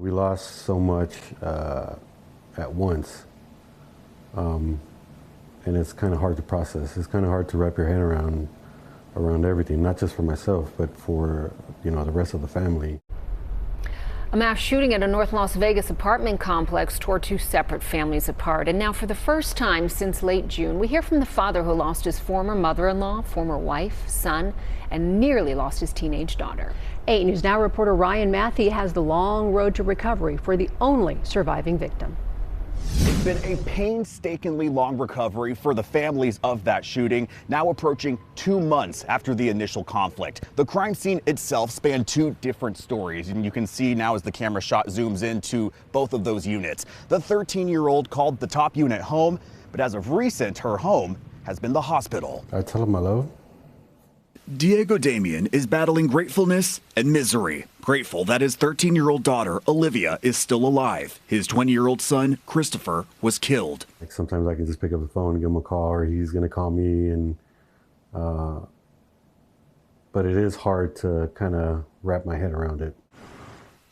We lost so much at once, and it's kind of hard to process. It's kind of hard to wrap your head around everything, not just for myself, but for the rest of the family. A mass shooting at a North Las Vegas apartment complex tore two separate families apart. And now, for the first time since late June, we hear from the father who lost his former mother-in-law, former wife, son, and nearly lost his teenage daughter. 8 News Now reporter Ryan Matthey has the long road to recovery for the only surviving victim. It's been a painstakingly long recovery for the families of that shooting, now approaching 2 months after the initial conflict. The crime scene itself spanned 2 different stories, and you can see now as the camera shot zooms into both of those units. The 13-year-old called the top unit home, but as of recent, her home has been the hospital. I tell him I love him. Diego Damian is battling gratefulness and misery. Grateful that his 13-year-old daughter, Olivia, is still alive. His 20-year-old son, Christopher, was killed. Like sometimes I can just pick up the phone and give him a call, or he's going to call me, and but it is hard to kind of wrap my head around it.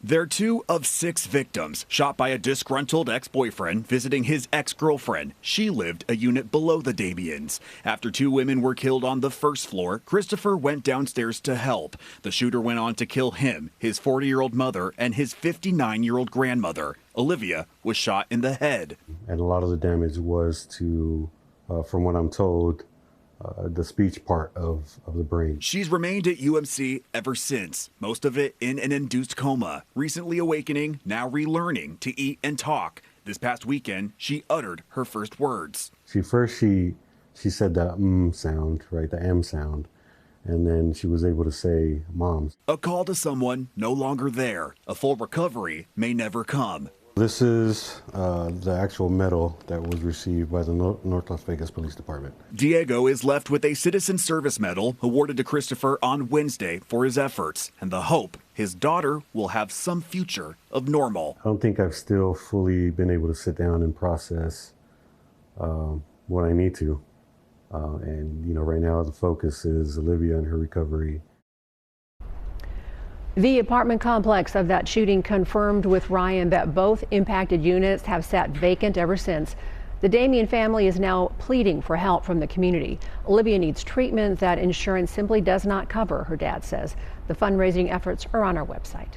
They're 2 of 6 victims shot by a disgruntled ex-boyfriend visiting his ex-girlfriend. She lived a unit below the Damians. After 2 women were killed on the first floor, Christopher went downstairs to help. The shooter went on to kill him, his 40-year-old mother, and his 59-year-old grandmother. Olivia was shot in the head. And a lot of the damage was to, from what I'm told, the speech part of the brain. She's remained at UMC ever since, most of it in an induced coma. Recently awakening, now relearning to eat and talk. This past weekend, she uttered her first words. She said the sound, right, the M sound, and then she was able to say mom. A call to someone no longer there. A full recovery may never come. This is the actual medal that was received by the North Las Vegas Police Department. Diego is left with a Citizen Service Medal awarded to Christopher on Wednesday for his efforts and the hope his daughter will have some future of normal. I don't think I've still fully been able to sit down and process what I need to. And right now the focus is Olivia and her recovery. The apartment complex of that shooting confirmed with Ryan that both impacted units have sat vacant ever since. The Damian family is now pleading for help from the community. Olivia needs treatment that insurance simply does not cover, her dad says. The fundraising efforts are on our website.